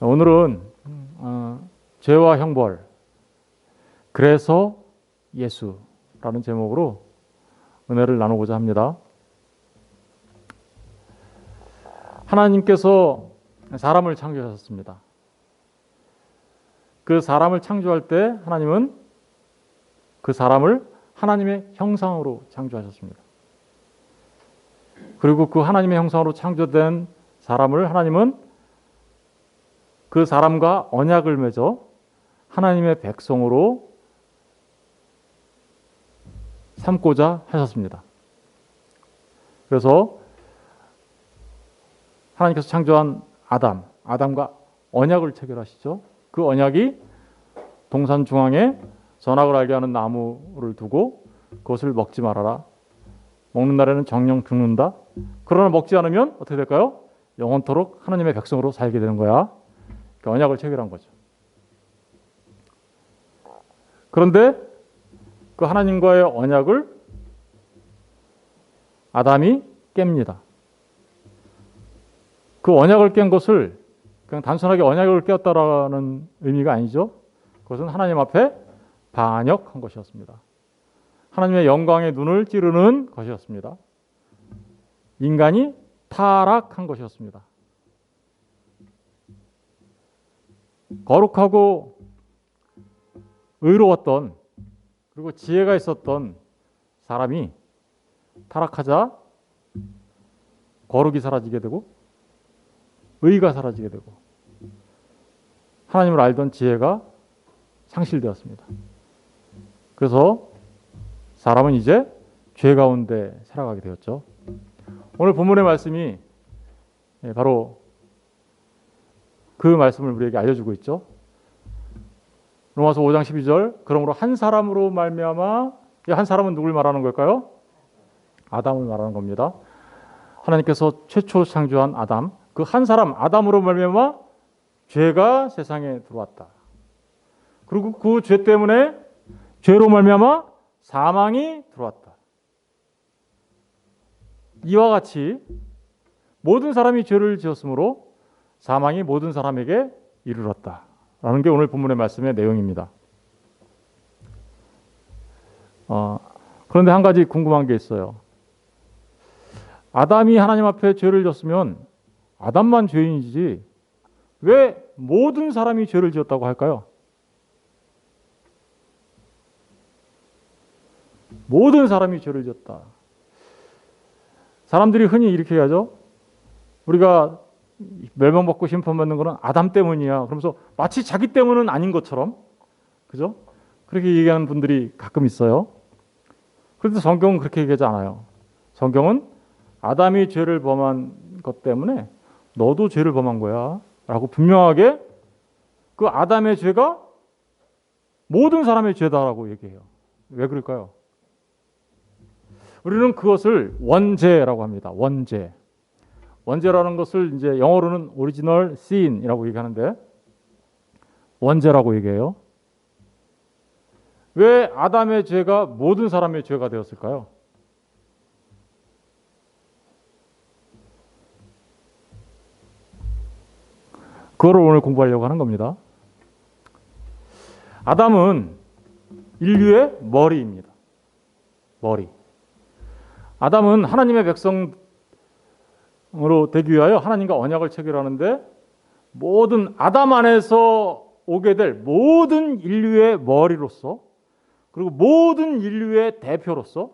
오늘은 죄와 형벌, 그래서 예수라는 제목으로 은혜를 나누고자 합니다. 하나님께서 사람을 창조하셨습니다. 그 사람을 창조할 때 하나님은 그 사람을 하나님의 형상으로 창조하셨습니다. 그리고 그 하나님의 형상으로 창조된 사람을 하나님은 그 사람과 언약을 맺어 하나님의 백성으로 삼고자 하셨습니다. 그래서 하나님께서 창조한 아담과 언약을 체결하시죠. 그 언약이 동산 중앙에 선악을 알게 하는 나무를 두고 그것을 먹지 말아라. 먹는 날에는 정령 죽는다. 그러나 먹지 않으면 어떻게 될까요? 영원토록 하나님의 백성으로 살게 되는 거야. 그 언약을 체결한 거죠. 그런데 그 하나님과의 언약을 아담이 깹니다. 그 언약을 깬 것을 그냥 단순하게 언약을 깨었다라는 의미가 아니죠. 그것은 하나님 앞에 반역한 것이었습니다. 하나님의 영광의 눈을 찌르는 것이었습니다. 인간이 타락한 것이었습니다. 거룩하고 의로웠던 그리고 지혜가 있었던 사람이 타락하자 거룩이 사라지게 되고 의가 사라지게 되고 하나님을 알던 지혜가 상실되었습니다. 그래서 사람은 이제 죄 가운데 살아가게 되었죠. 오늘 본문의 말씀이 바로 그 말씀을 우리에게 알려주고 있죠. 로마서 5장 12절 그러므로 한 사람으로 말미암아 이 한 사람은 누굴 말하는 걸까요? 아담을 말하는 겁니다. 하나님께서 최초 창조한 아담 그 한 사람 아담으로 말미암아 죄가 세상에 들어왔다. 그리고 그 죄 때문에 죄로 말미암아 사망이 들어왔다. 이와 같이 모든 사람이 죄를 지었으므로 사망이 모든 사람에게 이르렀다라는 게 오늘 본문의 말씀의 내용입니다. 그런데 한 가지 궁금한 게 있어요. 아담이 하나님 앞에 죄를 졌으면 아담만 죄인이지 왜 모든 사람이 죄를 지었다고 할까요? 모든 사람이 죄를 지었다. 사람들이 흔히 이렇게 하죠. 우리가 멸망받고 심판받는 것은 아담 때문이야. 그러면서 마치 자기 때문은 아닌 것처럼, 그죠? 그렇게 얘기하는 분들이 가끔 있어요. 그런데 성경은 그렇게 얘기하지 않아요. 성경은 아담이 죄를 범한 것 때문에 너도 죄를 범한 거야. 라고 분명하게 그 아담의 죄가 모든 사람의 죄다라고 얘기해요. 왜 그럴까요? 우리는 그것을 원죄라고 합니다. 원죄. 원죄라는 것을 이제 영어로는 오리지널 sin이라고 얘기하는데 원죄라고 얘기해요. 왜 아담의 죄가 모든 사람의 죄가 되었을까요? 그거를 오늘 공부하려고 하는 겁니다. 아담은 인류의 머리입니다. 머리. 아담은 하나님의 백성으로 되기 위하여 하나님과 언약을 체결하는데 모든 아담 안에서 오게 될 모든 인류의 머리로서 그리고 모든 인류의 대표로서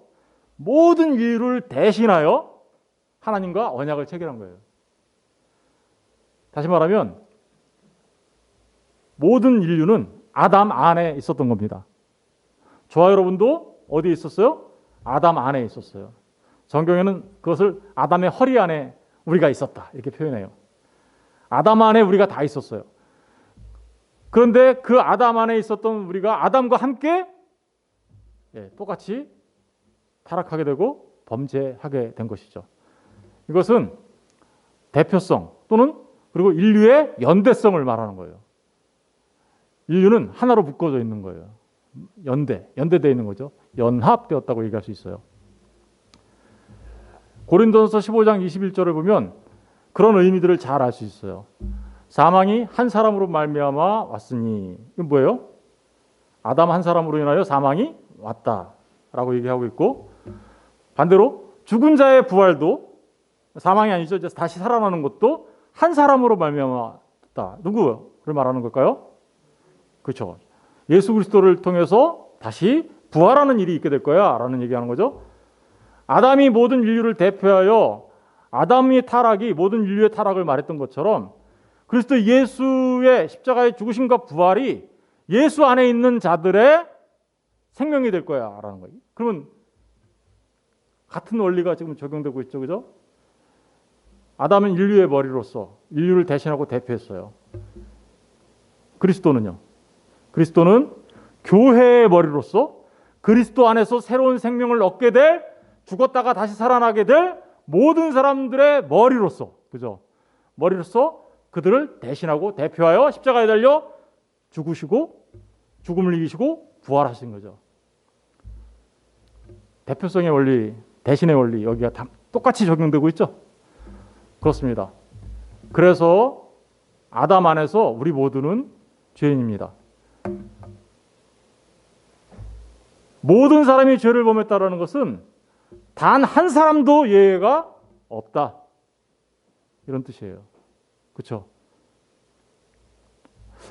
모든 인류를 대신하여 하나님과 언약을 체결한 거예요. 다시 말하면 모든 인류는 아담 안에 있었던 겁니다. 저와 여러분도 어디에 있었어요? 아담 안에 있었어요. 성경에는 그것을 아담의 허리 안에 우리가 있었다 이렇게 표현해요. 아담 안에 우리가 다 있었어요. 그런데 그 아담 안에 있었던 우리가 아담과 함께 똑같이 타락하게 되고 범죄하게 된 것이죠. 이것은 대표성 또는 그리고 인류의 연대성을 말하는 거예요. 인류는 하나로 묶어져 있는 거예요. 연대되어 있는 거죠. 연합되었다고 얘기할 수 있어요. 고린도전서 15장 21절을 보면 그런 의미들을 잘 알 수 있어요. 사망이 한 사람으로 말미암아 왔으니, 이건 뭐예요? 아담 한 사람으로 인하여 사망이 왔다라고 얘기하고 있고, 반대로 죽은 자의 부활도 사망이 아니죠. 이제 다시 살아나는 것도 한 사람으로 말미암았다. 누구를 말하는 걸까요? 그렇죠. 예수 그리스도를 통해서 다시 부활하는 일이 있게 될 거야 라는 얘기하는 거죠. 아담이 모든 인류를 대표하여 아담의 타락이 모든 인류의 타락을 말했던 것처럼 그리스도 예수의 십자가의 죽으심과 부활이 예수 안에 있는 자들의 생명이 될 거야 라는 거예요. 그러면 같은 원리가 지금 적용되고 있죠. 그죠? 아담은 인류의 머리로서 인류를 대신하고 대표했어요. 그리스도는요. 그리스도는 교회의 머리로서 그리스도 안에서 새로운 생명을 얻게 될, 죽었다가 다시 살아나게 될 모든 사람들의 머리로서, 그죠? 머리로서 그들을 대신하고 대표하여 십자가에 달려 죽으시고 죽음을 이기시고 부활하신 거죠. 대표성의 원리, 대신의 원리, 여기가 다 똑같이 적용되고 있죠. 그렇습니다. 그래서 아담 안에서 우리 모두는 죄인입니다. 모든 사람이 죄를 범했다라는 것은 단 한 사람도 예외가 없다. 이런 뜻이에요. 그렇죠?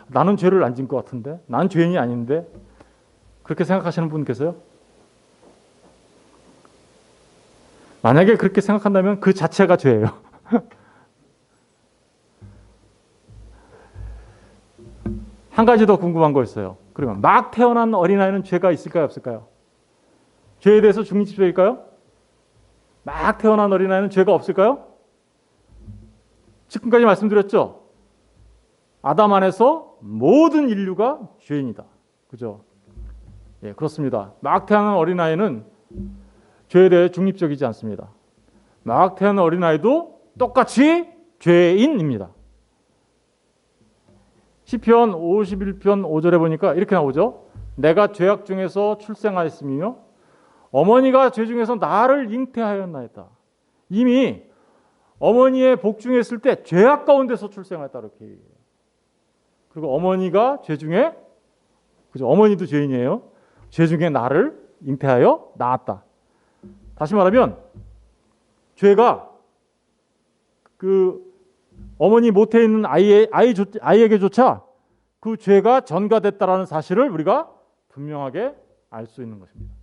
나는 죄를 안 지은 것 같은데, 난 죄인이 아닌데, 그렇게 생각하시는 분 계세요? 만약에 그렇게 생각한다면 그 자체가 죄예요. 한 가지 더 궁금한 거 있어요. 그러면 막 태어난 어린아이는 죄가 있을까요, 없을까요? 죄에 대해서 중립적일까요? 막 태어난 어린아이는 죄가 없을까요? 지금까지 말씀드렸죠? 아담 안에서 모든 인류가 죄인이다. 그죠? 예, 그렇습니다. 막 태어난 어린아이는 죄에 대해 중립적이지 않습니다. 막 태어난 어린아이도 똑같이 죄인입니다. 시편 51편 5절에 보니까 이렇게 나오죠. 내가 죄악 중에서 출생하였으며 어머니가 죄 중에서 나를 잉태하였나이다. 이미 어머니의 복 중에 있을 때 죄악 가운데서 출생했다 이렇게 얘기해요. 그리고 어머니가 죄 중에, 그죠? 어머니도 죄인이에요. 죄 중에 나를 잉태하여 낳았다. 다시 말하면 죄가 그 어머니 모태에 있는 아이에게조차 그 죄가 전가됐다라는 사실을 우리가 분명하게 알 수 있는 것입니다.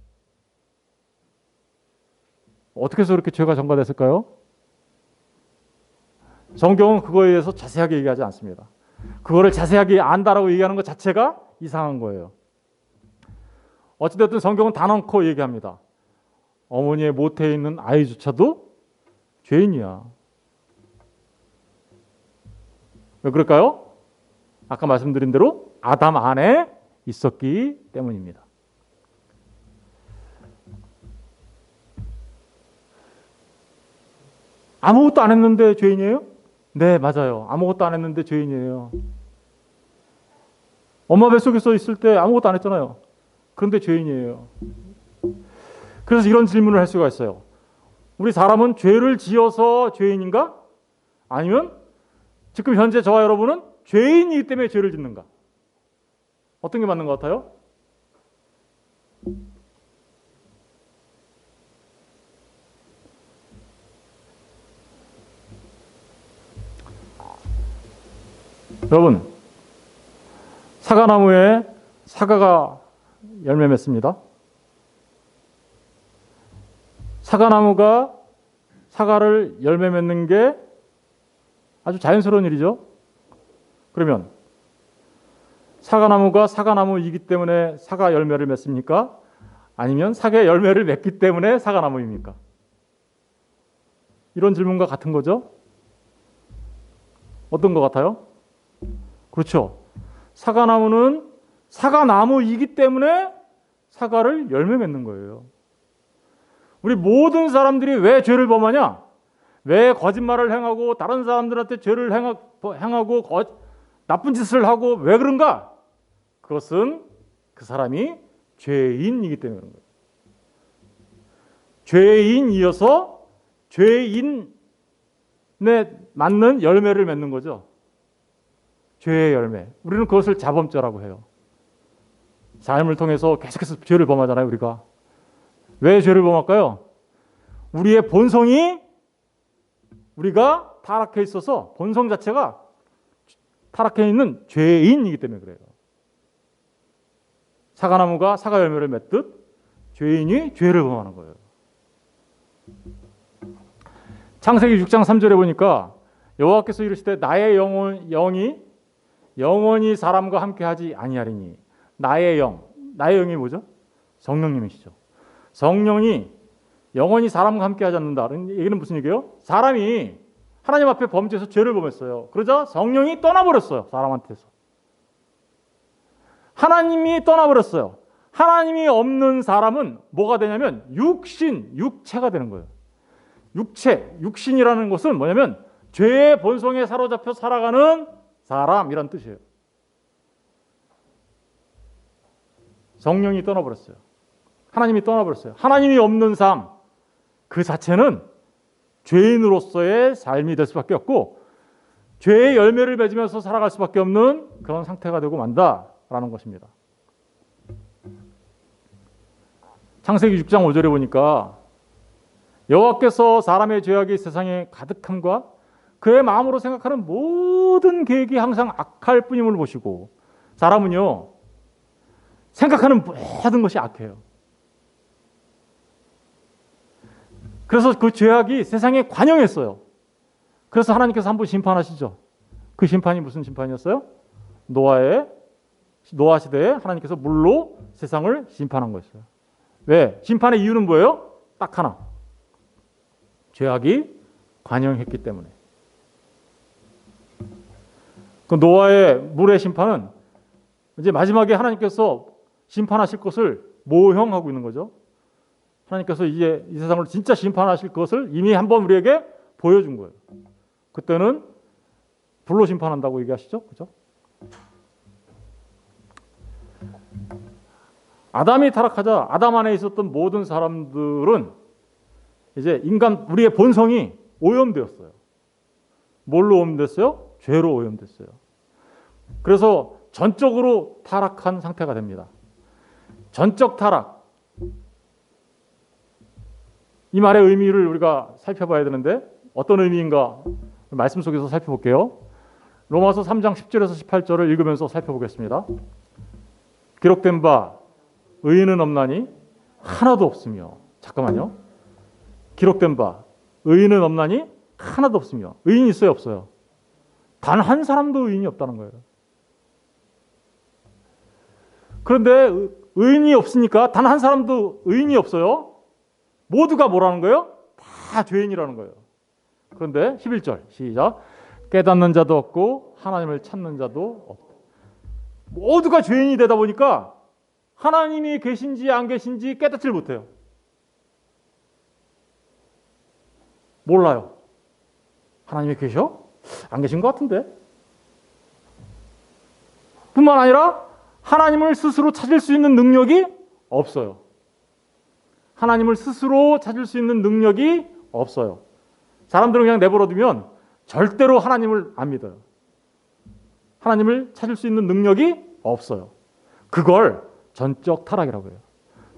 어떻게 해서 그렇게 죄가 전가됐을까요? 성경은 그거에 대해서 자세하게 얘기하지 않습니다. 그거를 자세하게 안다라고 얘기하는 것 자체가 이상한 거예요. 어찌됐든 성경은 단언코 얘기합니다. 어머니의 모태에 있는 아이조차도 죄인이야. 왜 그럴까요? 아까 말씀드린 대로 아담 안에 있었기 때문입니다. 아무것도 안 했는데 죄인이에요? 네, 맞아요. 아무것도 안 했는데 죄인이에요. 엄마 뱃속에 있을 때 아무것도 안 했잖아요. 그런데 죄인이에요. 그래서 이런 질문을 할 수가 있어요. 우리 사람은 죄를 지어서 죄인인가? 아니면 지금 현재 저와 여러분은 죄인이기 때문에 죄를 짓는가? 어떤 게 맞는 것 같아요? 여러분, 사과나무에 사과가 열매 맺습니다. 사과나무가 사과를 열매 맺는 게 아주 자연스러운 일이죠. 그러면 사과나무가 사과나무이기 때문에 사과 열매를 맺습니까? 아니면 사과 열매를 맺기 때문에 사과나무입니까? 이런 질문과 같은 거죠. 어떤 것 같아요? 그렇죠. 사과나무는 사과나무이기 때문에 사과를 열매 맺는 거예요. 우리 모든 사람들이 왜 죄를 범하냐? 왜 거짓말을 행하고 다른 사람들한테 죄를 행하고 나쁜 짓을 하고 왜 그런가? 그것은 그 사람이 죄인이기 때문에 그런 거예요. 죄인이어서 죄인에 맞는 열매를 맺는 거죠. 죄의 열매. 우리는 그것을 자범죄라고 해요. 삶을 통해서 계속해서 죄를 범하잖아요, 우리가. 왜 죄를 범할까요? 우리의 본성이 우리가 타락해 있어서 본성 자체가 타락해 있는 죄인이기 때문에 그래요. 사과나무가 사과 열매를 맺듯 죄인이 죄를 범하는 거예요. 창세기 6장 3절에 보니까 여호와께서 이르시되 나의 영이 영원히 사람과 함께하지 아니하리니 나의 영이 뭐죠? 성령님이시죠. 성령이 영원히 사람과 함께하지 않는다는 얘기는 무슨 얘기예요? 사람이 하나님 앞에 범죄해서 죄를 범했어요. 그러자 성령이 떠나버렸어요. 사람한테서. 하나님이 떠나버렸어요. 하나님이 없는 사람은 뭐가 되냐면 육체가 되는 거예요. 육신이라는 것은 뭐냐면 죄의 본성에 사로잡혀 살아가는 사람이란 뜻이에요. 성령이 떠나버렸어요. 하나님이 떠나버렸어요. 하나님이 없는 삶, 그 자체는 죄인으로서의 삶이 될 수밖에 없고 죄의 열매를 맺으면서 살아갈 수밖에 없는 그런 상태가 되고 만다라는 것입니다. 창세기 6장 5절에 보니까 여호와께서 사람의 죄악이 세상에 가득함과 그의 마음으로 생각하는 모든 계획이 항상 악할 뿐임을 보시고 사람은요 생각하는 모든 것이 악해요. 그래서 그 죄악이 세상에 관영했어요. 그래서 하나님께서 한번 심판하시죠. 그 심판이 무슨 심판이었어요? 노아 시대에 하나님께서 물로 세상을 심판한 거였어요. 왜? 심판의 이유는 뭐예요? 딱 하나. 죄악이 관영했기 때문에. 그 노아의 물의 심판은 이제 마지막에 하나님께서 심판하실 것을 모형하고 있는 거죠. 하나님께서 이제 이 세상을 진짜 심판하실 것을 이미 한번 우리에게 보여준 거예요. 그때는 불로 심판한다고 얘기하시죠, 그죠? 아담이 타락하자 아담 안에 있었던 모든 사람들은 이제 우리의 본성이 오염되었어요. 뭘로 오염됐어요? 죄로 오염됐어요. 그래서 전적으로 타락한 상태가 됩니다. 전적 타락. 이 말의 의미를 우리가 살펴봐야 되는데 어떤 의미인가 말씀 속에서 살펴볼게요. 로마서 3장 10절에서 18절을 읽으면서 살펴보겠습니다. 기록된 바 의인은 없나니 하나도 없으며 잠깐만요. 기록된 바 의인은 없나니 하나도 없으며 의인이 있어요 없어요? 단 한 사람도 의인이 없다는 거예요. 그런데 의인이 없으니까 단 한 사람도 의인이 없어요. 모두가 뭐라는 거예요? 다 죄인이라는 거예요. 그런데 11절 시작. 깨닫는 자도 없고 하나님을 찾는 자도 없다. 모두가 죄인이 되다 보니까 하나님이 계신지 안 계신지 깨닫지를 못해요. 몰라요. 하나님이 계셔? 안 계신 것 같은데. 뿐만 아니라 하나님을 스스로 찾을 수 있는 능력이 없어요. 하나님을 스스로 찾을 수 있는 능력이 없어요. 사람들은 그냥 내버려두면 절대로 하나님을 안 믿어요. 하나님을 찾을 수 있는 능력이 없어요. 그걸 전적 타락이라고 해요.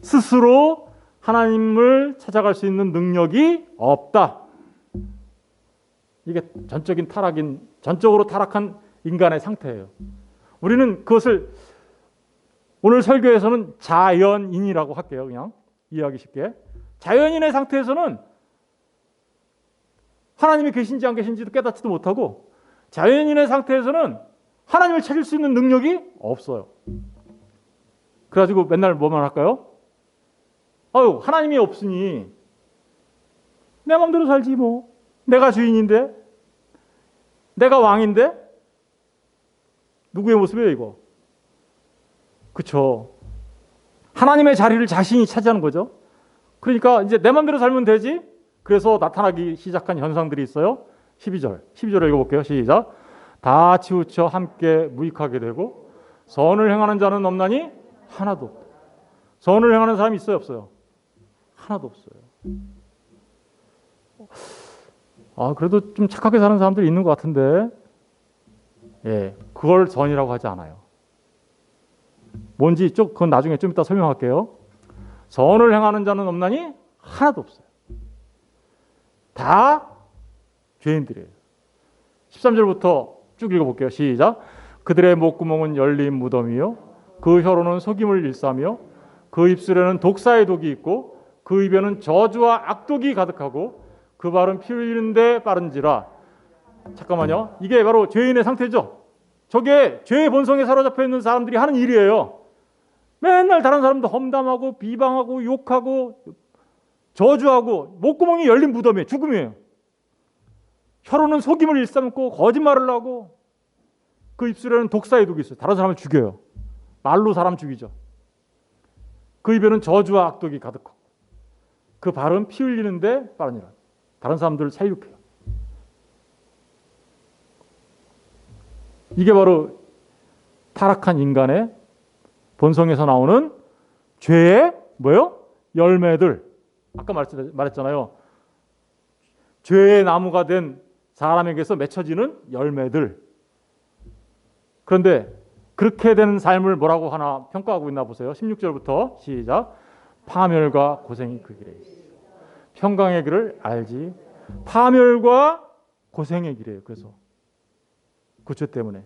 스스로 하나님을 찾아갈 수 있는 능력이 없다. 이게 전적으로 타락한 인간의 상태예요. 우리는 그것을 오늘 설교에서는 자연인이라고 할게요. 그냥 이해하기 쉽게. 자연인의 상태에서는 하나님이 계신지 안 계신지도 깨닫지도 못하고 자연인의 상태에서는 하나님을 찾을 수 있는 능력이 없어요. 그래가지고 맨날 뭐만 할까요? 하나님이 없으니 내 마음대로 살지 뭐. 내가 주인인데, 내가 왕인데, 누구의 모습이에요 이거? 그렇죠. 하나님의 자리를 자신이 차지하는 거죠. 그러니까 이제 내 마음대로 살면 되지. 그래서 나타나기 시작한 현상들이 있어요. 12절 읽어볼게요. 시작. 다 치우쳐 함께 무익하게 되고 선을 행하는 자는 없나니 하나도 없다. 선을 행하는 사람이 있어요 없어요? 하나도 없어요. 그래도 좀 착하게 사는 사람들이 있는 것 같은데 예, 그걸 전이라고 하지 않아요. 뭔지 그건 나중에 좀 이따 설명할게요. 선을 행하는 자는 없나니 하나도 없어요. 다 죄인들이에요. 13절부터 쭉 읽어볼게요. 시작. 그들의 목구멍은 열린 무덤이요 그 혀로는 속임을 일삼며 그 입술에는 독사의 독이 있고 그 입에는 저주와 악독이 가득하고 그 발은 피 흘리는데 빠른지라. 잠깐만요. 이게 바로 죄인의 상태죠. 저게 죄의 본성에 사로잡혀 있는 사람들이 하는 일이에요. 맨날 다른 사람도 험담하고 비방하고 욕하고 저주하고 목구멍이 열린 무덤이에요. 죽음이에요. 혀로는 속임을 일삼고 거짓말을 하고 그 입술에는 독사의 독이 있어요. 다른 사람을 죽여요. 말로 사람 죽이죠. 그 입에는 저주와 악독이 가득하고 그 발은 피 흘리는데 빠르니라. 다른 사람들을 살육해요. 이게 바로 타락한 인간의 본성에서 나오는 죄의 뭐요? 열매들. 아까 말했잖아요. 죄의 나무가 된 사람에게서 맺혀지는 열매들. 그런데 그렇게 되는 삶을 뭐라고 하나 평가하고 있나 보세요. 16절부터 시작. 파멸과 고생이 그 길에 있어요. 평강의 길을 알지. 파멸과 고생의 길이에요. 그래서 그 죄 때문에.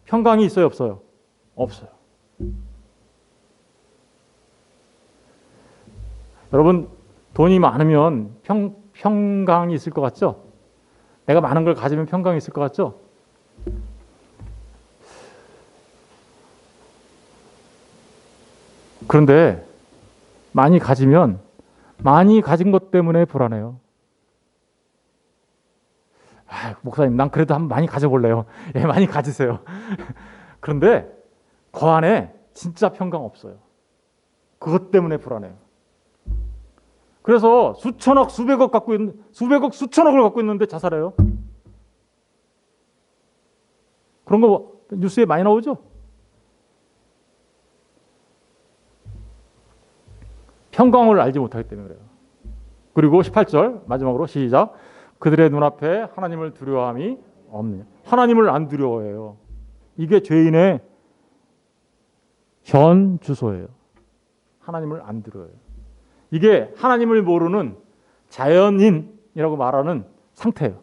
평강이 있어요? 없어요? 없어요. 여러분, 돈이 많으면 평강이 있을 것 같죠? 내가 많은 걸 가지면 평강이 있을 것 같죠? 그런데 많이 가지면 많이 가진 것 때문에 불안해요. 목사님, 난 그래도 한번 많이 가져볼래요. 예, 많이 가지세요. 그런데 그 안에 진짜 평강 없어요. 그것 때문에 불안해요. 그래서 수천억, 수백억 갖고 있는, 수백억, 수천억을 갖고 있는데 자살해요. 그런 거 뉴스에 많이 나오죠? 평강을 알지 못하기 때문에 그래요. 그리고 18절 마지막으로 시작. 그들의 눈앞에 하나님을 두려워함이 없느냐. 하나님을 안 두려워해요. 이게 죄인의 현 주소예요. 하나님을 안 두려워해요. 이게 하나님을 모르는 자연인이라고 말하는 상태예요.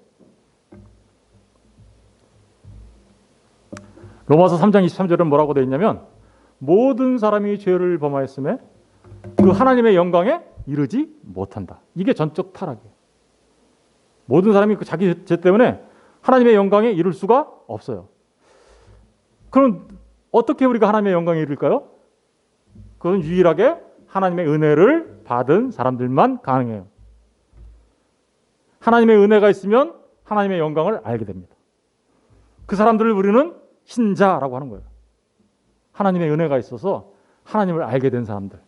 로마서 3장 23절은 뭐라고 되어 있냐면 모든 사람이 죄를 범하였음에 그 하나님의 영광에 이르지 못한다. 이게 전적 타락이에요. 모든 사람이 그 자기 죄 때문에 하나님의 영광에 이를 수가 없어요. 그럼 어떻게 우리가 하나님의 영광에 이를까요? 그건 유일하게 하나님의 은혜를 받은 사람들만 가능해요. 하나님의 은혜가 있으면 하나님의 영광을 알게 됩니다. 그 사람들을 우리는 신자라고 하는 거예요. 하나님의 은혜가 있어서 하나님을 알게 된 사람들.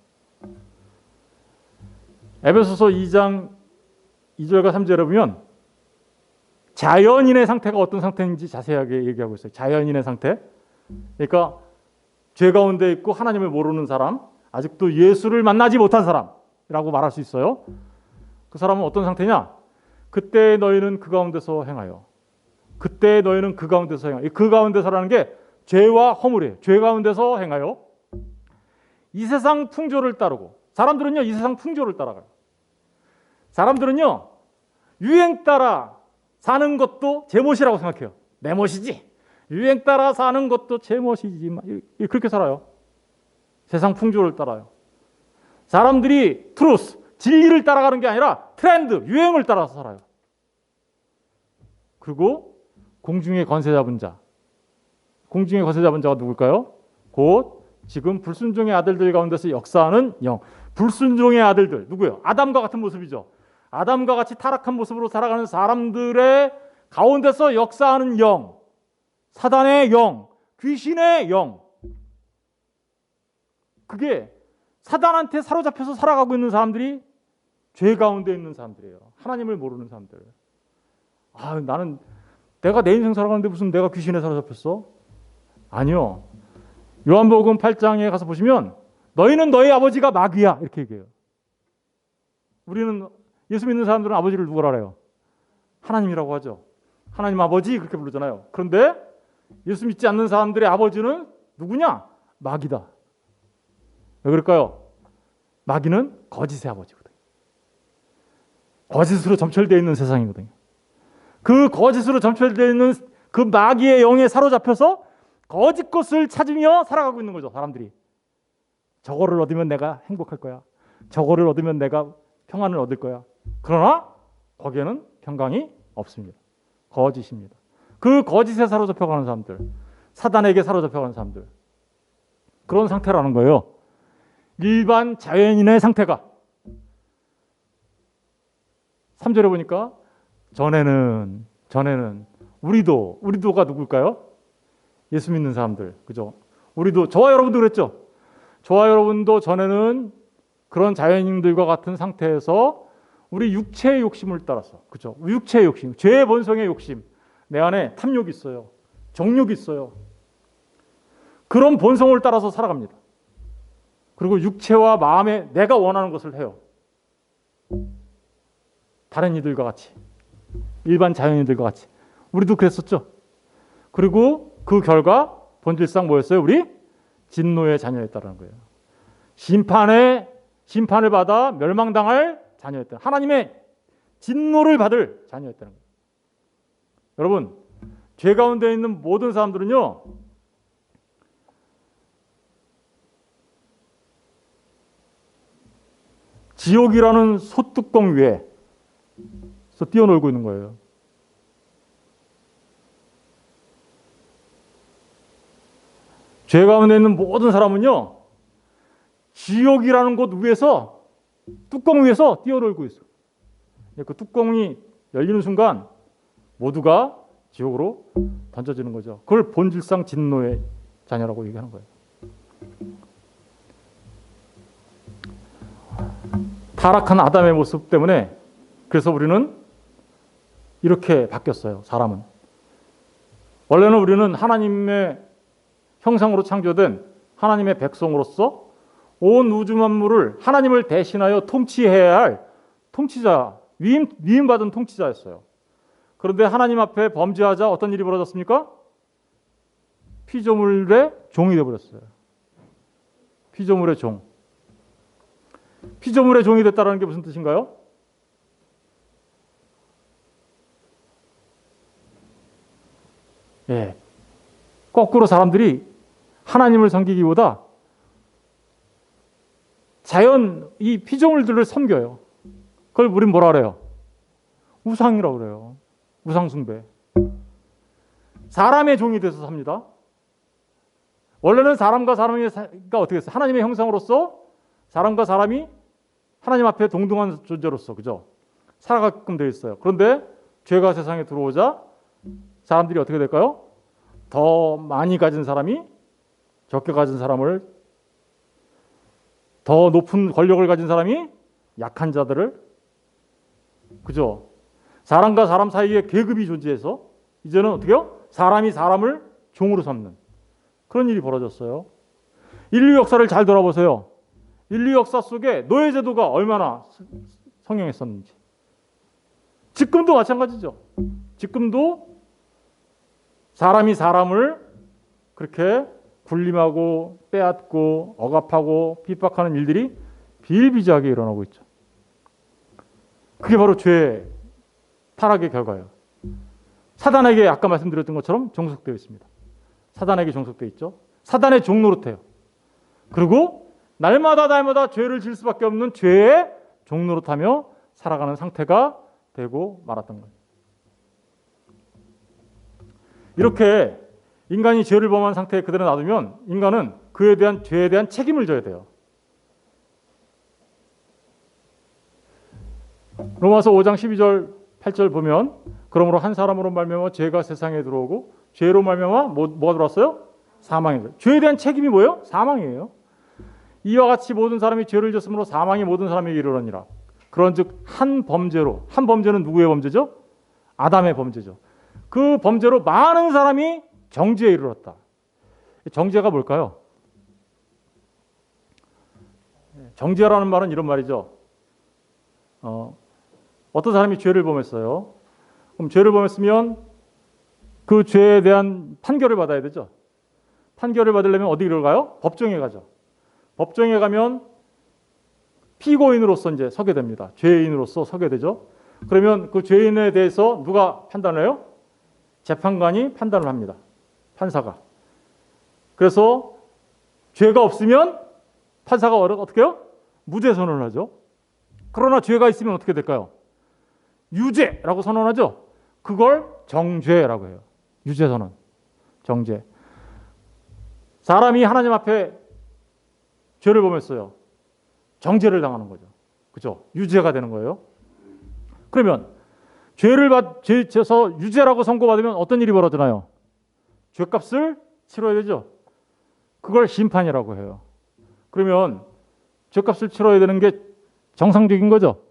에베소서 2장 2절과 3절에 보면 자연인의 상태가 어떤 상태인지 자세하게 얘기하고 있어요. 자연인의 상태. 그러니까 죄 가운데 있고 하나님을 모르는 사람, 아직도 예수를 만나지 못한 사람이라고 말할 수 있어요. 그 사람은 어떤 상태냐? 그때 너희는 그 가운데서 행하여. 그때 너희는 그 가운데서 행하여. 그 가운데서라는 게 죄와 허물이에요. 죄 가운데서 행하여. 이 세상 풍조를 따르고. 사람들은요, 이 세상 풍조를 따라가요. 사람들은요, 유행 따라 사는 것도 제 멋이라고 생각해요. 내 멋이지. 유행 따라 사는 것도 제 멋이지. 그렇게 살아요. 세상 풍조를 따라요. 사람들이 트루스, 진리를 따라가는 게 아니라 트렌드, 유행을 따라서 살아요. 그리고 공중의 권세 잡은 자. 공중의 권세 잡은 자가 누굴까요? 곧 지금 불순종의 아들들 가운데서 역사하는 영. 불순종의 아들들 누구예요? 아담과 같은 모습이죠. 아담과 같이 타락한 모습으로 살아가는 사람들의 가운데서 역사하는 영, 사단의 영, 귀신의 영. 그게 사단한테 사로잡혀서 살아가고 있는 사람들이 죄 가운데 있는 사람들이에요. 하나님을 모르는 사람들. 나는 내가 내 인생 살아가는데 무슨 내가 귀신에 사로잡혔어? 아니요. 요한복음 8장에 가서 보시면 너희는 너희 아버지가 마귀야 이렇게 얘기해요. 우리는 예수 믿는 사람들은 아버지를 누구라 그래요? 하나님이라고 하죠. 하나님 아버지 그렇게 부르잖아요. 그런데 예수 믿지 않는 사람들의 아버지는 누구냐? 마귀다. 왜 그럴까요? 마귀는 거짓의 아버지거든요. 거짓으로 점철되어 있는 세상이거든요. 그 거짓으로 점철되어 있는 그 마귀의 영에 사로잡혀서 거짓 것을 찾으며 살아가고 있는 거죠. 사람들이. 저거를 얻으면 내가 행복할 거야. 저거를 얻으면 내가 평안을 얻을 거야. 그러나 거기에는 평강이 없습니다. 거짓입니다. 그 거짓에 사로잡혀가는 사람들, 사단에게 사로잡혀가는 사람들, 그런 상태라는 거예요. 일반 자연인의 상태가. 3절에 보니까 전에는 우리도가 누굴까요? 예수 믿는 사람들, 그죠? 우리도, 저와 여러분도 그랬죠. 저와 여러분도 전에는 그런 자연인들과 같은 상태에서 우리 육체의 욕심을 따라서, 그죠? 육체의 욕심, 죄의 본성의 욕심, 내 안에 탐욕이 있어요. 정욕이 있어요. 그런 본성을 따라서 살아갑니다. 그리고 육체와 마음에 내가 원하는 것을 해요. 다른 이들과 같이, 일반 자연인들과 같이. 우리도 그랬었죠. 그리고 그 결과 본질상 뭐였어요? 우리 진노의 자녀였다는 거예요. 심판을 받아 멸망당할 자녀였다. 하나님의 진노를 받을 자녀였다는 거예요. 여러분, 죄 가운데 있는 모든 사람들은요, 지옥이라는 소뚜껑 위에서 뛰어놀고 있는 거예요. 죄 가운데 있는 모든 사람은요, 지옥이라는 곳 위에서, 뚜껑 위에서 뛰어놀고 있어요. 그 뚜껑이 열리는 순간 모두가 지옥으로 던져지는 거죠. 그걸 본질상 진노의 자녀라고 얘기하는 거예요. 타락한 아담의 모습 때문에 그래서 우리는 이렇게 바뀌었어요. 사람은. 원래는 우리는 하나님의 형상으로 창조된 하나님의 백성으로서 온 우주 만물을 하나님을 대신하여 통치해야 할 통치자, 위임받은 통치자였어요. 그런데 하나님 앞에 범죄하자 어떤 일이 벌어졌습니까? 피조물의 종이 되어버렸어요. 피조물의 종. 피조물의 종이 됐다는 게 무슨 뜻인가요? 예, 거꾸로 사람들이 하나님을 섬기기보다 자연 이 피조물들을 섬겨요. 그걸 우린 뭐라 그래요? 우상이라고 그래요. 우상숭배. 사람의 종이 돼서 삽니다. 원래는 사람과 사람이 어떻게 했어요? 하나님의 형상으로서 사람과 사람이 하나님 앞에 동등한 존재로서, 그죠? 살아가게끔 되어 있어요. 그런데 죄가 세상에 들어오자 사람들이 어떻게 될까요? 더 많이 가진 사람이 적게 가진 사람을, 더 높은 권력을 가진 사람이 약한 자들을, 그죠? 사람과 사람 사이에 계급이 존재해서 이제는 어떻게 해요? 사람이 사람을 종으로 삼는 그런 일이 벌어졌어요. 인류 역사를 잘 돌아보세요. 인류 역사 속에 노예제도가 얼마나 성행했었는지. 지금도 마찬가지죠. 지금도 사람이 사람을 그렇게 군림하고 빼앗고 억압하고 핍박하는 일들이 비일비재하게 일어나고 있죠. 그게 바로 죄의 타락의 결과예요. 사단에게 아까 말씀드렸던 것처럼 종속되어 있습니다. 사단에게 종속되어 있죠. 사단의 종 노릇해요. 그리고 날마다 죄를 질 수밖에 없는 죄의 종 노릇하며 살아가는 상태가 되고 말았던 거예요. 이렇게 인간이 죄를 범한 상태에 그대로 놔두면 인간은 그에 대한 죄에 대한 책임을 져야 돼요. 로마서 5장 12절 8절 보면 그러므로 한 사람으로 말미암아 죄가 세상에 들어오고 죄로 말미암아 뭐가 들어왔어요? 사망이. 죄에 대한 책임이 뭐예요? 사망이에요. 이와 같이 모든 사람이 죄를 졌으므로 사망이 모든 사람에게 이르러니라. 그런즉 한 범죄는 누구의 범죄죠? 아담의 범죄죠. 그 범죄로 많은 사람이 정죄에 이르렀다. 정죄가 뭘까요? 정죄라는 말은 이런 말이죠. 어떤 사람이 죄를 범했어요. 그럼 죄를 범했으면 그 죄에 대한 판결을 받아야 되죠. 판결을 받으려면 어디로 가요? 법정에 가죠. 법정에 가면 피고인으로서 이제 서게 됩니다. 죄인으로서 서게 되죠. 그러면 그 죄인에 대해서 누가 판단을 해요? 재판관이 판단을 합니다. 판사가. 그래서 죄가 없으면 판사가 어떻게 해요? 무죄 선언을 하죠. 그러나 죄가 있으면 어떻게 될까요? 유죄라고 선언하죠. 그걸 정죄라고 해요. 유죄 선언. 정죄. 사람이 하나님 앞에 죄를 범했어요. 정죄를 당하는 거죠. 그죠? 유죄가 되는 거예요. 그러면 죄에서 유죄라고 선고받으면 어떤 일이 벌어지나요? 죄값을 치러야 되죠. 그걸 심판이라고 해요. 그러면 죄값을 치러야 되는 게 정상적인 거죠.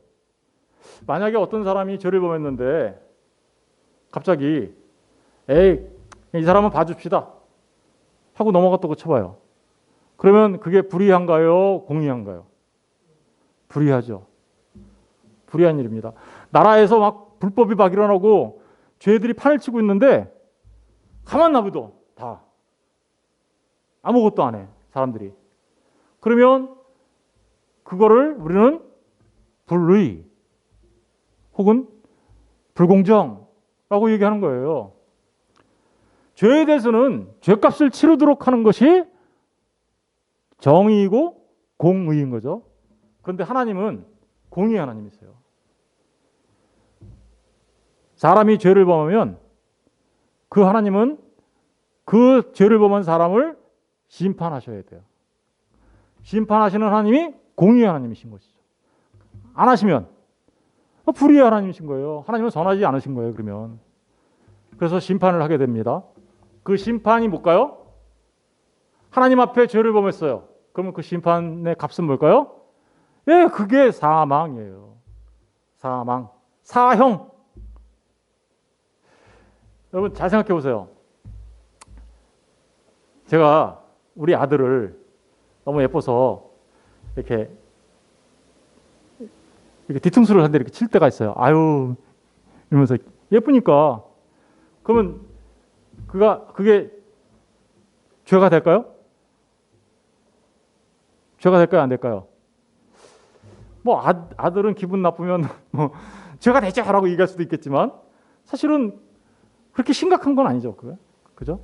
만약에 어떤 사람이 죄를 범했는데 갑자기 이 사람은 봐줍시다 하고 넘어갔다고 쳐봐요. 그러면 그게 불의한가요? 공의한가요? 불의하죠. 불의한 일입니다. 나라에서 막 불법이 막 일어나고 죄들이 판을 치고 있는데 가만 놔둬도 다 아무것도 안 해, 사람들이. 그러면 그거를 우리는 불의 혹은 불공정라고 얘기하는 거예요. 죄에 대해서는 죄값을 치르도록 하는 것이 정의이고 공의인 거죠. 그런데 하나님은 공의의 하나님이세요. 사람이 죄를 범하면 그 하나님은 그 죄를 범한 사람을 심판하셔야 돼요. 심판하시는 하나님이 공의의 하나님이신 것이죠. 안 하시면 불의의 하나님이신 거예요. 하나님은 선하지 않으신 거예요. 그러면 그래서 심판을 하게 됩니다. 그 심판이 뭘까요? 하나님 앞에 죄를 범했어요. 그러면 그 심판의 값은 뭘까요? 예, 그게 사망이에요. 사망, 사형. 여러분 잘 생각해 보세요. 제가 우리 아들을 너무 예뻐서 이렇게 뒤통수를 한 대 이렇게 칠 때가 있어요. 아유, 이러면서 예쁘니까. 그러면 그게 죄가 될까요? 죄가 될까요? 안 될까요? 뭐 아들은 기분 나쁘면 뭐 죄가 되죠라고 얘기할 수도 있겠지만 사실은 그렇게 심각한 건 아니죠. 그죠?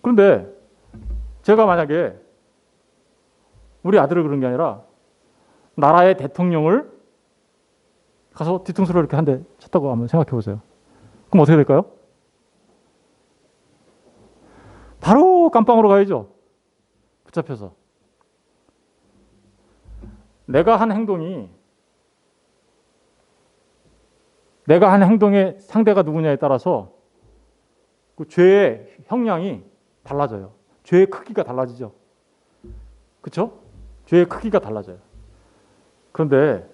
그런데 제가 만약에 우리 아들을 그런 게 아니라 나라의 대통령을 가서 뒤통수를 이렇게 한 대 쳤다고 한번 생각해 보세요. 그럼 어떻게 될까요? 바로 깜빵으로 가야죠. 붙잡혀서. 내가 한 행동의 상대가 누구냐에 따라서 그 죄의 형량이 달라져요. 죄의 크기가 달라지죠. 그렇죠? 죄의 크기가 달라져요. 그런데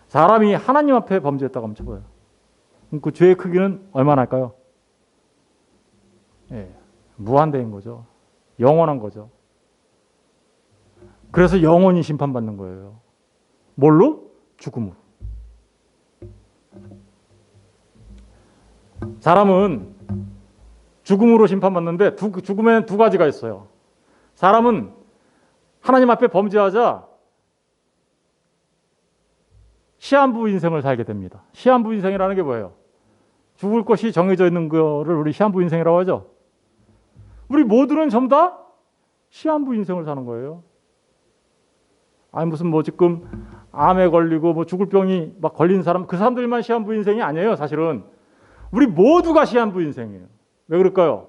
사람이 하나님 앞에 범죄했다고 한번 쳐봐요. 그럼 그 죄의 크기는 얼마나 할까요? 예, 무한대인 거죠. 영원한 거죠. 그래서 영원히 심판받는 거예요. 뭘로? 죽음으로. 사람은 죽음으로 심판받는데 죽음에는 두 가지가 있어요. 사람은 하나님 앞에 범죄하자 시한부 인생을 살게 됩니다. 시한부 인생이라는 게 뭐예요? 죽을 것이 정해져 있는 거를 우리 시한부 인생이라고 하죠. 우리 모두는 전부 다 시한부 인생을 사는 거예요. 아니 무슨 뭐 지금 암에 걸리고 뭐 죽을 병이 막 걸린 사람 그 사람들만 시한부 인생이 아니에요. 사실은 우리 모두가 시한부 인생이에요. 왜 그럴까요?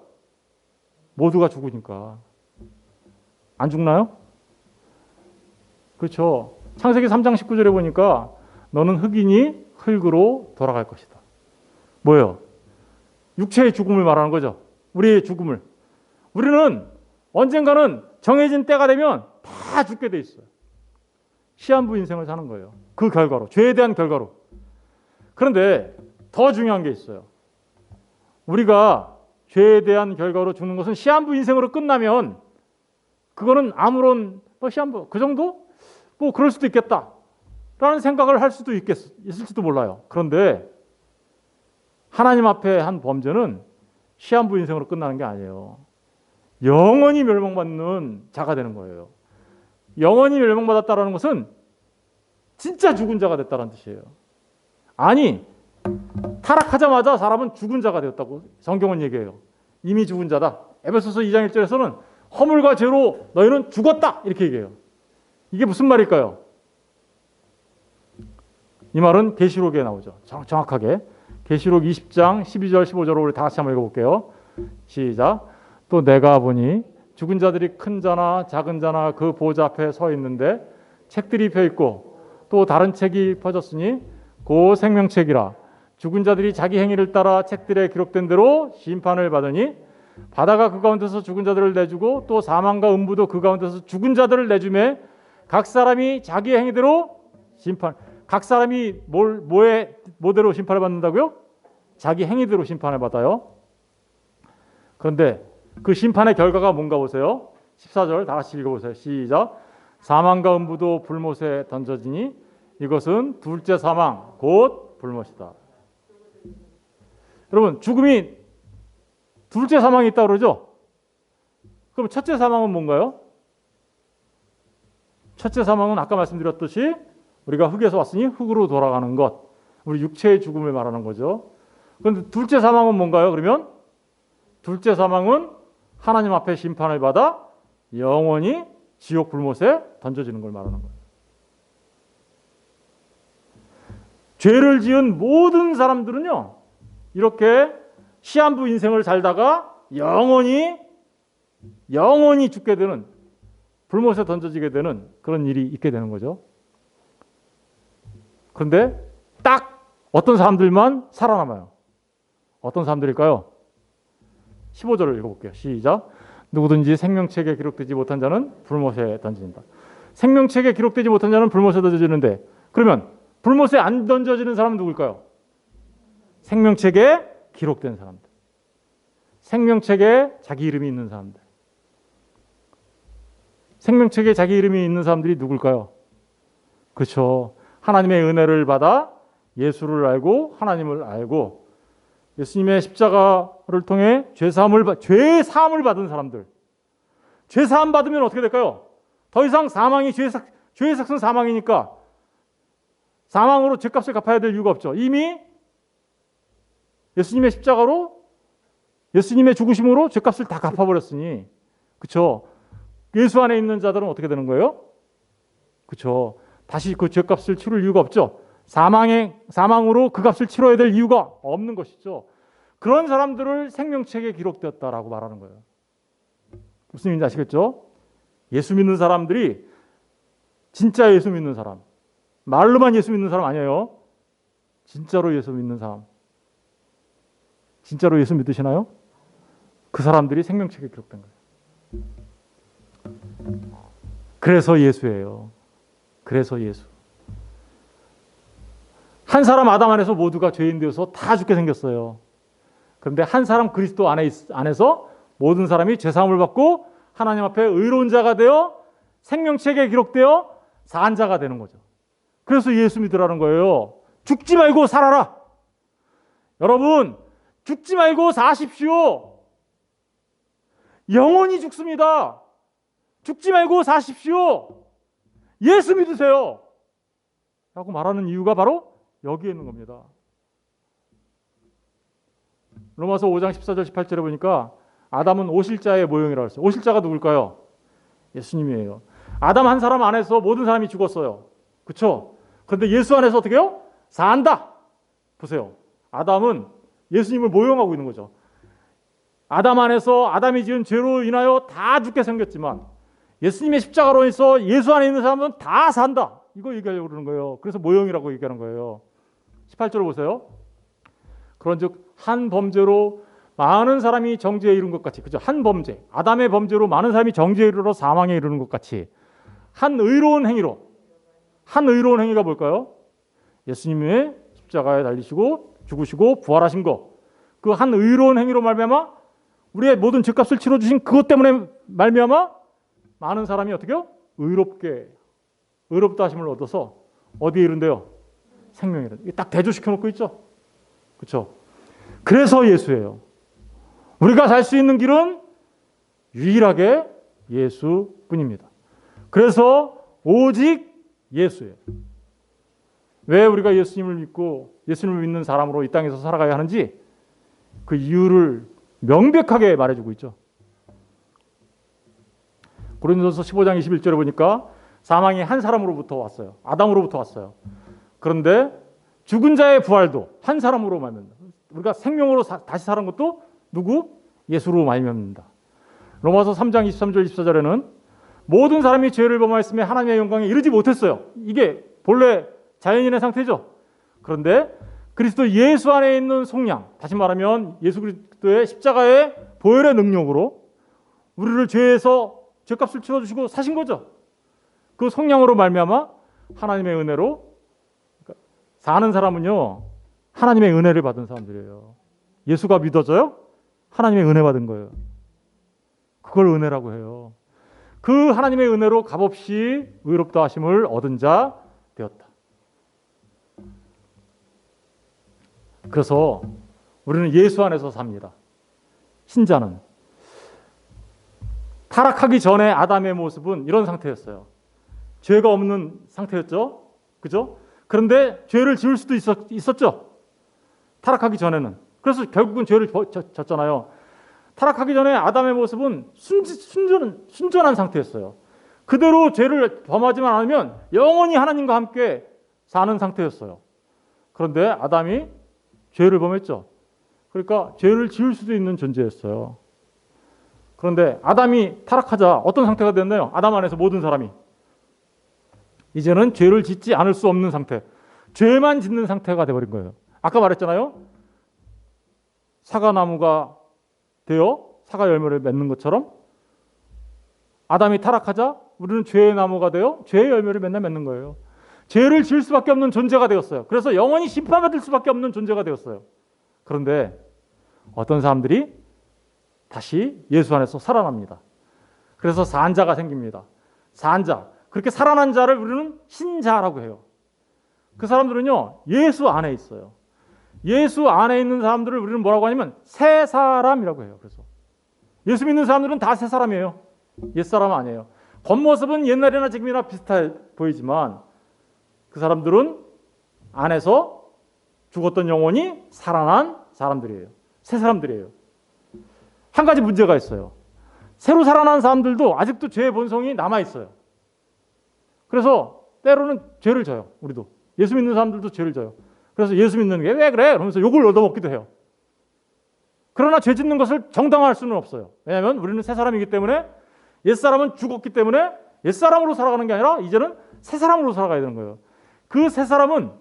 모두가 죽으니까. 안 죽나요? 그렇죠. 창세기 3장 19절에 보니까 너는 흙이니 흙으로 돌아갈 것이다. 뭐예요? 육체의 죽음을 말하는 거죠. 우리의 죽음을. 우리는 언젠가는 정해진 때가 되면 다 죽게 돼 있어요. 시한부 인생을 사는 거예요. 그 결과로. 죄에 대한 결과로. 그런데 더 중요한 게 있어요. 우리가 죄에 대한 결과로 죽는 것은 시한부 인생으로 끝나면 그거는 아무런 시한부 그 정도? 뭐 그럴 수도 있겠다 라는 생각을 할 수도 있을지도 몰라요. 그런데 하나님 앞에 한 범죄는 시한부 인생으로 끝나는 게 아니에요. 영원히 멸망받는 자가 되는 거예요. 영원히 멸망받았다는 것은 진짜 죽은 자가 됐다는 뜻이에요. 아니, 타락하자마자 사람은 죽은 자가 되었다고 성경은 얘기해요. 이미 죽은 자다. 에베소서 2장 1절에서는 허물과 죄로 너희는 죽었다 이렇게 얘기해요. 이게 무슨 말일까요? 이 말은 계시록에 나오죠. 정확하게. 계시록 20장 12절 15절을 우리 다 같이 한번 읽어볼게요. 시작. 또 내가 보니 죽은 자들이 큰 자나 작은 자나 그 보좌 앞에 서 있는데 책들이 펴 있고 또 다른 책이 펴졌으니 그 생명책이라. 죽은 자들이 자기 행위를 따라 책들에 기록된 대로 심판을 받으니 바다가 그 가운데서 죽은 자들을 내주고 또 사망과 음부도 그 가운데서 죽은 자들을 내주매 각 사람이 자기 행위대로 심판. 각 사람이 뭐대로 심판을 받는다고요? 자기 행위대로 심판을 받아요. 그런데 그 심판의 결과가 뭔가 보세요. 14절 다 같이 읽어보세요. 시작. 사망과 음부도 불못에 던져지니 이것은 둘째 사망 곧 불못이다. 여러분, 죽음이 둘째 사망이 있다고 그러죠? 그럼 첫째 사망은 뭔가요? 첫째 사망은 아까 말씀드렸듯이 우리가 흙에서 왔으니 흙으로 돌아가는 것. 우리 육체의 죽음을 말하는 거죠. 그런데 둘째 사망은 뭔가요? 그러면 둘째 사망은 하나님 앞에 심판을 받아 영원히 지옥 불못에 던져지는 걸 말하는 거예요. 죄를 지은 모든 사람들은요, 이렇게 시한부 인생을 살다가 영원히 죽게 되는, 불못에 던져지게 되는 그런 일이 있게 되는 거죠. 그런데 딱 어떤 사람들만 살아남아요. 어떤 사람들일까요? 15절을 읽어볼게요. 시작. 누구든지 생명책에 기록되지 못한 자는 불못에 던진다. 생명책에 기록되지 못한 자는 불못에 던져지는데, 그러면 불못에 안 던져지는 사람은 누굴까요? 생명책에 기록된 사람들. 생명책에 자기 이름이 있는 사람들. 생명책에 자기 이름이 있는 사람들이 누굴까요? 그렇죠. 하나님의 은혜를 받아 예수를 알고 하나님을 알고 예수님의 십자가를 통해 죄 사함을 받은 사람들. 죄 사함 받으면 어떻게 될까요? 더 이상 사망이 죄의 삭은 사망이니까 사망으로 죄값을 갚아야 될 이유가 없죠. 이미 예수님의 십자가로, 예수님의 죽으심으로 죄값을 다 갚아버렸으니, 그렇죠. 예수 안에 있는 자들은 어떻게 되는 거예요? 그렇죠. 다시 그 죄값을 치를 이유가 없죠. 사망으로 그 값을 치러야 될 이유가 없는 것이죠. 그런 사람들을 생명책에 기록되었다라고 말하는 거예요. 무슨 말인지 아시겠죠? 예수 믿는 사람들이 진짜 예수 믿는 사람, 말로만 예수 믿는 사람 아니에요. 진짜로 예수 믿는 사람. 진짜로 예수 믿으시나요? 그 사람들이 생명책에 기록된 거예요. 그래서 예수예요. 그래서 예수. 한 사람 아담 안에서 모두가 죄인 되어서 다 죽게 생겼어요. 그런데 한 사람 그리스도 안에서 모든 사람이 죄사함을 받고 하나님 앞에 의로운 자가 되어 생명책에 기록되어 산 자가 되는 거죠. 그래서 예수 믿으라는 거예요. 죽지 말고 살아라. 여러분, 죽지 말고 사십시오. 영원히 죽습니다. 죽지 말고 사십시오. 예수 믿으세요. 라고 말하는 이유가 바로 여기에 있는 겁니다. 로마서 5장 14절 18절에 보니까 아담은 오실자의 모형이라고 했어요. 오실자가 누굴까요? 예수님이에요. 아담 한 사람 안에서 모든 사람이 죽었어요. 그렇죠? 그런데 예수 안에서 어떻게 해요? 산다. 보세요. 아담은 예수님을 모형하고 있는 거죠. 아담 안에서 아담이 지은 죄로 인하여 다 죽게 생겼지만 예수님의 십자가로 인해서 예수 안에 있는 사람은 다 산다. 이거 얘기하려고 그러는 거예요. 그래서 모형이라고 얘기하는 거예요. 18절을 보세요. 그런즉 한 범죄로 많은 사람이 정죄에 이른 것 같이, 그죠? 한 범죄, 아담의 범죄로 많은 사람이 정죄에 이르러 사망에 이르는 것 같이 한 의로운 행위가 뭘까요? 예수님의 십자가에 달리시고 죽으시고 부활하신 거, 그 한 의로운 행위로 말미암아 우리의 모든 죄값을 치러주신 그것 때문에 말미암아 많은 사람이 어떻게요? 의롭다 하심을 얻어서 어디에 이른대요? 생명에 이른다. 딱 대조시켜 놓고 있죠. 그렇죠? 그래서 예수예요. 우리가 살 수 있는 길은 유일하게 예수뿐입니다. 그래서 오직 예수예요. 왜 우리가 예수님을 믿고 예수님을 믿는 사람으로 이 땅에서 살아가야 하는지 그 이유를 명백하게 말해주고 있죠. 고린도서 15장 21절에 보니까 사망이 한 사람으로부터 왔어요. 아담으로부터 왔어요. 그런데 죽은 자의 부활도 한 사람으로 말합니다. 우리가 생명으로 다시 사는 것도 누구? 예수로 말미암는다. 로마서 3장 23절 24절에는 모든 사람이 죄를 범하였으며 하나님의 영광에 이르지 못했어요. 이게 본래 자연인의 상태죠. 그런데 그리스도 예수 안에 있는 속량, 다시 말하면 예수 그리스도의 십자가의 보혈의 능력으로 우리를 죄에서 죄값을 치러주시고 사신 거죠. 그 속량으로 말미암아 하나님의 은혜로 사는 사람은요, 하나님의 은혜를 받은 사람들이에요. 예수가 믿어져요? 하나님의 은혜 받은 거예요. 그걸 은혜라고 해요. 그 하나님의 은혜로 값없이 의롭다 하심을 얻은 자 되었다. 그래서 우리는 예수 안에서 삽니다. 신자는 타락하기 전에 아담의 모습은 이런 상태였어요. 죄가 없는 상태였죠. 그죠? 그런데 죄를 지을 수도 있었죠. 타락하기 전에는. 그래서 결국은 죄를 졌잖아요. 타락하기 전에 아담의 모습은 순전한 상태였어요. 그대로 죄를 범하지만 않으면 영원히 하나님과 함께 사는 상태였어요. 그런데 아담이 죄를 범했죠. 그러니까 죄를 지을 수도 있는 존재였어요. 그런데 아담이 타락하자 어떤 상태가 됐나요? 아담 안에서 모든 사람이 이제는 죄를 짓지 않을 수 없는 상태, 죄만 짓는 상태가 되어버린 거예요. 아까 말했잖아요. 사과나무가 되어 사과 열매를 맺는 것처럼 아담이 타락하자 우리는 죄의 나무가 되어 죄의 열매를 맨날 맺는 거예요. 죄를 지을 수밖에 없는 존재가 되었어요. 그래서 영원히 심판받을 수밖에 없는 존재가 되었어요. 그런데 어떤 사람들이 다시 예수 안에서 살아납니다. 그래서 산자가 생깁니다. 산자. 그렇게 살아난 자를 우리는 신자라고 해요. 그 사람들은요, 예수 안에 있어요. 예수 안에 있는 사람들을 우리는 뭐라고 하냐면 새 사람이라고 해요. 그래서 예수 믿는 사람들은 다 새 사람이에요. 옛사람 아니에요. 겉모습은 옛날이나 지금이나 비슷해 보이지만 그 사람들은 안에서 죽었던 영혼이 살아난 사람들이에요. 새 사람들이에요. 한 가지 문제가 있어요. 새로 살아난 사람들도 아직도 죄의 본성이 남아있어요. 그래서 때로는 죄를 져요. 우리도. 예수 믿는 사람들도 죄를 져요. 그래서 예수 믿는 게 왜 그래? 그러면서 욕을 얻어먹기도 해요. 그러나 죄 짓는 것을 정당화할 수는 없어요. 왜냐하면 우리는 새 사람이기 때문에 옛사람은 죽었기 때문에 옛사람으로 살아가는 게 아니라 이제는 새 사람으로 살아가야 되는 거예요. 그 새 사람은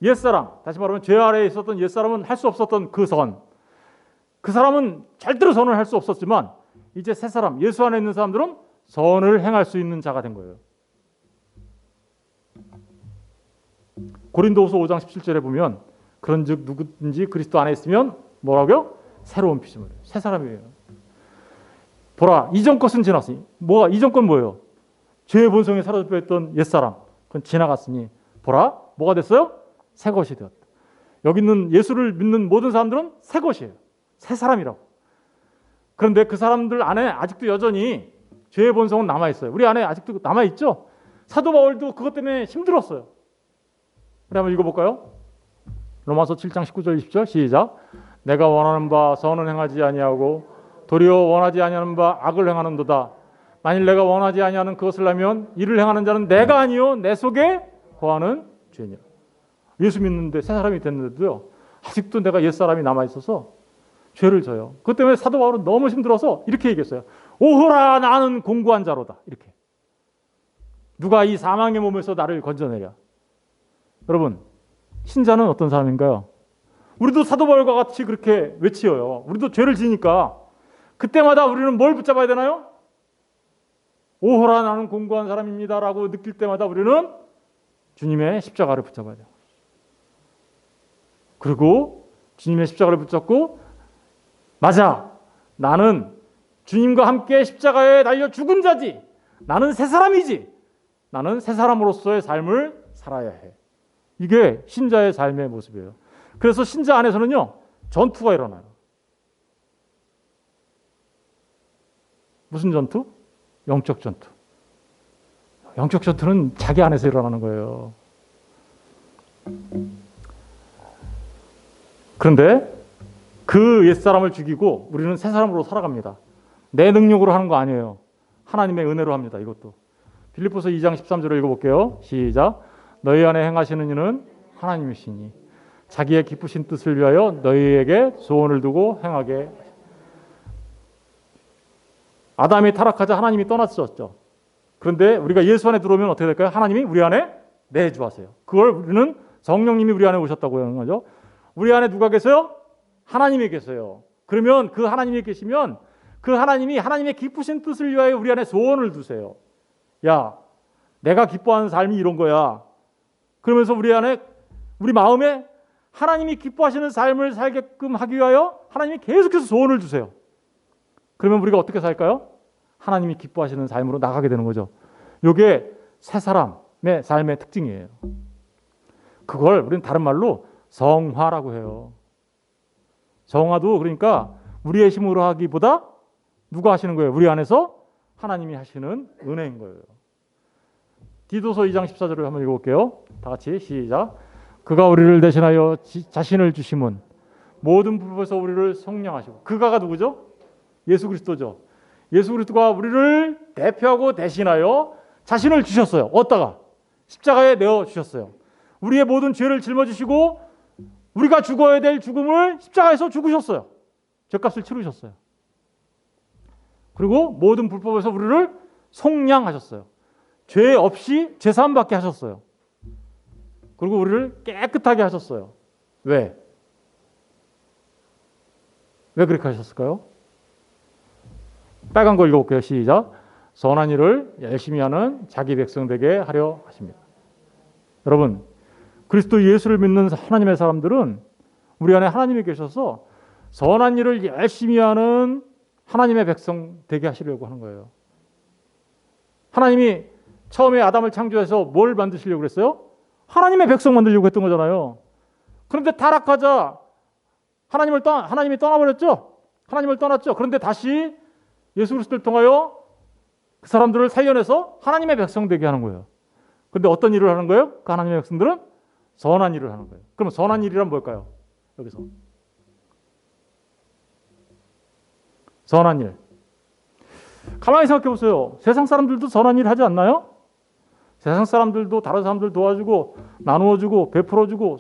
옛사람, 다시 말하면 죄 아래에 있었던 옛사람은 할 수 없었던 그 선. 그 사람은 절대로 선을 할 수 없었지만 이제 새 사람, 예수 안에 있는 사람들은 선을 행할 수 있는 자가 된 거예요. 고린도후서 5장 17절에 보면 그런즉 누구든지 그리스도 안에 있으면 뭐라고요? 새로운 피조물이에요. 새 사람이에요. 보라, 이전 것은 지났으니. 뭐가 이전 건 뭐예요? 죄의 본성에 사로잡혀 있던 옛사람. 그건 지나갔으니 보라, 뭐가 됐어요? 새 것이 되었다. 여기 있는 예수를 믿는 모든 사람들은 새 것이에요. 새 사람이라고. 그런데 그 사람들 안에 아직도 여전히 죄의 본성은 남아있어요. 우리 안에 아직도 남아있죠? 사도 바울도 그것 때문에 힘들었어요. 우리 한번 읽어볼까요? 로마서 7장 19절 20절 시작. 내가 원하는 바 선은 행하지 아니하고 도리어 원하지 아니하는 바 악을 행하는도다. 만일 내가 원하지 아니하는 그것을 하면 이를 행하는 자는 내가 아니요 내 속에 거하는 죄니라. 예수 믿는데 새 사람이 됐는데도요, 아직도 내가 옛사람이 남아있어서 죄를 져요. 그것 때문에 사도 바울은 너무 힘들어서 이렇게 얘기했어요. 오호라, 나는 공고한 자로다. 이렇게. 누가 이 사망의 몸에서 나를 건져내랴. 여러분, 신자는 어떤 사람인가요? 우리도 사도 바울과 같이 그렇게 외치어요. 우리도 죄를 지니까 그때마다 우리는 뭘 붙잡아야 되나요? 오호라, 나는 공고한 사람입니다 라고 느낄 때마다 우리는 주님의 십자가를 붙잡아야 돼요. 그리고 주님의 십자가를 붙잡고, 맞아, 나는 주님과 함께 십자가에 달려 죽은 자지. 나는 새 사람이지. 나는 새 사람으로서의 삶을 살아야 해. 이게 신자의 삶의 모습이에요. 그래서 신자 안에서는요, 전투가 일어나요. 무슨 전투? 영적 전투. 영적 전투는 자기 안에서 일어나는 거예요. 그런데 그 옛사람을 죽이고 우리는 새 사람으로 살아갑니다. 내 능력으로 하는 거 아니에요. 하나님의 은혜로 합니다. 이것도. 빌립보서 2장 13절을 읽어볼게요. 시작. 너희 안에 행하시는 이는 하나님이시니 자기의 기쁘신 뜻을 위하여 너희에게 소원을 두고 행하게. 아담이 타락하자 하나님이 떠났었죠. 그런데 우리가 예수 안에 들어오면 어떻게 될까요? 하나님이 우리 안에 내주하세요. 그걸 우리는 성령님이 우리 안에 오셨다고 하는 거죠. 우리 안에 누가 계세요? 하나님이 계세요. 그러면 그 하나님이 계시면 그 하나님이 하나님의 기쁘신 뜻을 위하여 우리 안에 소원을 두세요. 야, 내가 기뻐하는 삶이 이런 거야. 그러면서 우리 안에, 우리 마음에 하나님이 기뻐하시는 삶을 살게끔 하기 위하여 하나님이 계속해서 소원을 주세요. 그러면 우리가 어떻게 살까요? 하나님이 기뻐하시는 삶으로 나가게 되는 거죠. 이게 새 사람의 삶의 특징이에요. 그걸 우리는 다른 말로 성화라고 해요. 성화도 그러니까 우리의 힘으로 하기보다 누가 하시는 거예요? 우리 안에서 하나님이 하시는 은혜인 거예요. 디도서 2장 14절을 한번 읽어볼게요. 다 같이 시작. 그가 우리를 대신하여 자신을 주심은 모든 불법에서 우리를 성령하시고. 그가가 누구죠? 예수 그리스도죠. 예수 그리스도가 우리를 대표하고 대신하여 자신을 주셨어요. 어디다가? 십자가에 내어 주셨어요. 우리의 모든 죄를 짊어지시고 우리가 죽어야 될 죽음을 십자가에서 죽으셨어요. 죗값을 치르셨어요. 그리고 모든 불법에서 우리를 속량하셨어요. 죄 없이 죄사함 받게 하셨어요. 그리고 우리를 깨끗하게 하셨어요. 왜? 왜 그렇게 하셨을까요? 빨간 거 읽어볼게요. 시작. 선한 일을 열심히 하는 자기 백성 되게 하려 하십니다. 여러분, 그리스도 예수를 믿는 하나님의 사람들은 우리 안에 하나님이 계셔서 선한 일을 열심히 하는 하나님의 백성 되게 하시려고 하는 거예요. 하나님이 처음에 아담을 창조해서 뭘 만드시려고 그랬어요? 하나님의 백성 만들려고 했던 거잖아요. 그런데 타락하자 하나님이 떠나버렸죠? 하나님을 떠났죠. 그런데 다시 예수 그리스도를 통하여 그 사람들을 살려내서 하나님의 백성 되게 하는 거예요. 그런데 어떤 일을 하는 거예요? 그 하나님의 백성들은 선한 일을 하는 거예요. 그럼 선한 일이란 뭘까요? 여기서 선한 일. 가만히 생각해 보세요. 세상 사람들도 선한 일 하지 않나요? 세상 사람들도 다른 사람들 도와주고 나누어주고 베풀어주고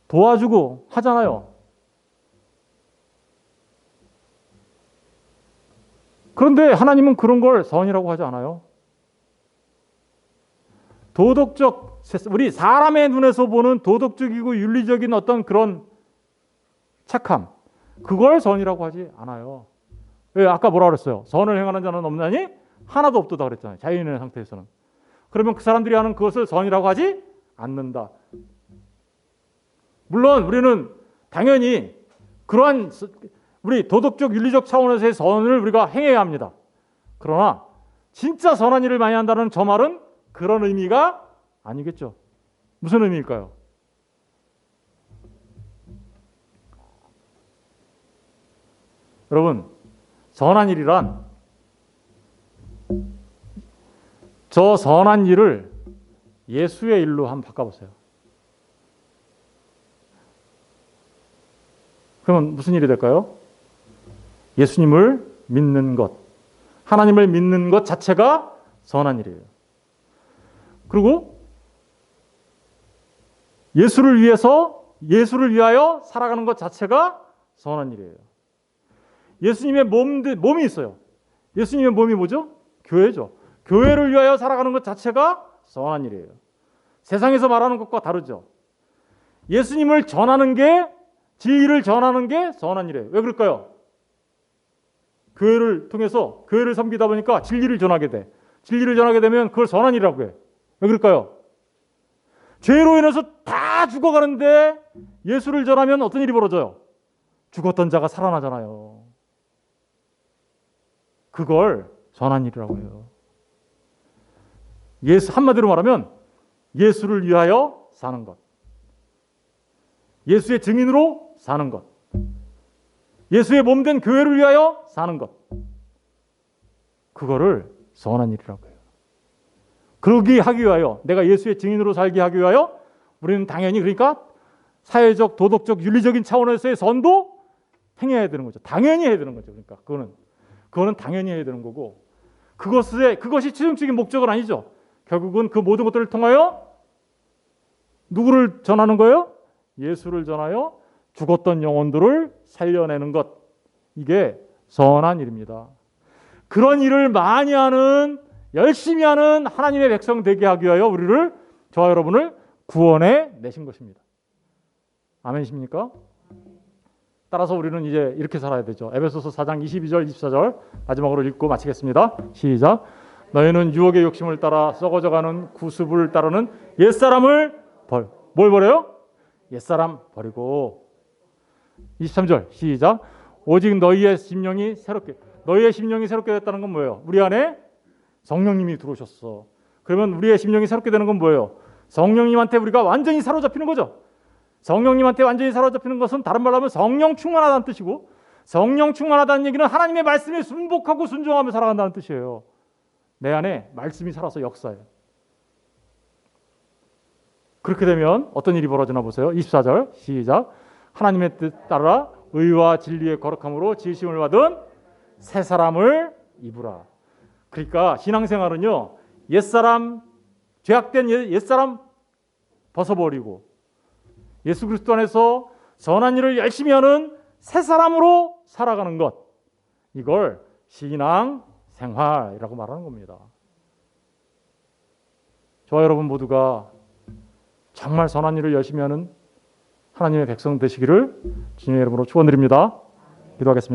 도와주고 하잖아요. 그런데 하나님은 그런 걸 선이라고 하지 않아요. 도덕적, 우리 사람의 눈에서 보는 도덕적이고 윤리적인 어떤 그런 착함, 그걸 선이라고 하지 않아요. 왜? 아까 뭐라 그랬어요? 선을 행하는 자는 없나니? 하나도 없도다 그랬잖아요. 자연인의 상태에서는. 그러면 그 사람들이 하는 그것을 선이라고 하지 않는다. 물론 우리는 당연히 그러한 우리 도덕적 윤리적 차원에서의 선을 우리가 행해야 합니다. 그러나 진짜 선한 일을 많이 한다는 저 말은 그런 의미가 아니겠죠. 무슨 의미일까요? 여러분, 선한 일이란 저 선한 일을 예수의 일로 한번 바꿔보세요. 그러면 무슨 일이 될까요? 예수님을 믿는 것, 하나님을 믿는 것 자체가 선한 일이에요. 그리고 예수를 위하여 살아가는 것 자체가 선한 일이에요. 예수님의 몸이 있어요. 예수님의 몸이 뭐죠? 교회죠. 교회를 위하여 살아가는 것 자체가 선한 일이에요. 세상에서 말하는 것과 다르죠. 예수님을 전하는 게, 진리를 전하는 게 선한 일이에요. 왜 그럴까요? 교회를 통해서 교회를 섬기다 보니까 진리를 전하게 돼. 진리를 전하게 되면 그걸 선한 일이라고 해. 왜 그럴까요? 죄로 인해서 다 죽어가는데 예수를 전하면 어떤 일이 벌어져요? 죽었던 자가 살아나잖아요. 그걸 선한 일이라고 해요. 한마디로 말하면 예수를 위하여 사는 것. 예수의 증인으로 사는 것. 예수의 몸된 교회를 위하여 사는 것. 그거를 선한 일이라고 해요. 그러기 하기 위하여, 내가 예수의 증인으로 살게 하기 위하여 우리는 당연히, 그러니까 사회적, 도덕적, 윤리적인 차원에서의 선도 행해야 되는 거죠. 당연히 해야 되는 거죠. 그러니까 그거는 당연히 해야 되는 거고, 그것이 최종적인 목적은 아니죠. 결국은 그 모든 것들을 통하여 누구를 전하는 거예요? 예수를 전하여 죽었던 영혼들을 살려내는 것. 이게 선한 일입니다. 그런 일을 많이 하는, 열심히 하는 하나님의 백성 되게 하기 위하여 우리를, 저와 여러분을 구원해 내신 것입니다. 아멘이십니까? 따라서 우리는 이제 이렇게 살아야 되죠. 에베소서 4장 22절 24절 마지막으로 읽고 마치겠습니다. 시작. 너희는 유혹의 욕심을 따라 썩어져가는 구습을 따르는 옛사람을 뭘 버려요? 옛사람 버리고. 23절 시작. 오직 너희의 심령이 새롭게 됐다는 건 뭐예요? 우리 안에 성령님이 들어오셨어. 그러면 우리의 심령이 새롭게 되는 건 뭐예요? 성령님한테 우리가 완전히 사로잡히는 거죠. 성령님한테 완전히 사로잡히는 것은 다른 말로 하면 성령 충만하다는 뜻이고, 성령 충만하다는 얘기는 하나님의 말씀에 순복하고 순종하며 살아간다는 뜻이에요. 내 안에 말씀이 살아서 역사해요. 그렇게 되면 어떤 일이 벌어지나 보세요. 24절 시작. 하나님의 뜻 따라 의와 진리의 거룩함으로 지으심을 받은 새 사람을 입으라. 그러니까 신앙생활은요, 옛사람, 죄악된 옛사람 벗어버리고 예수 그리스도 안에서 선한 일을 열심히 하는 새 사람으로 살아가는 것, 이걸 신앙생활이라고 말하는 겁니다. 저와 여러분 모두가 정말 선한 일을 열심히 하는 하나님의 백성 되시기를 주님의 이름으로 축원드립니다. 기도하겠습니다.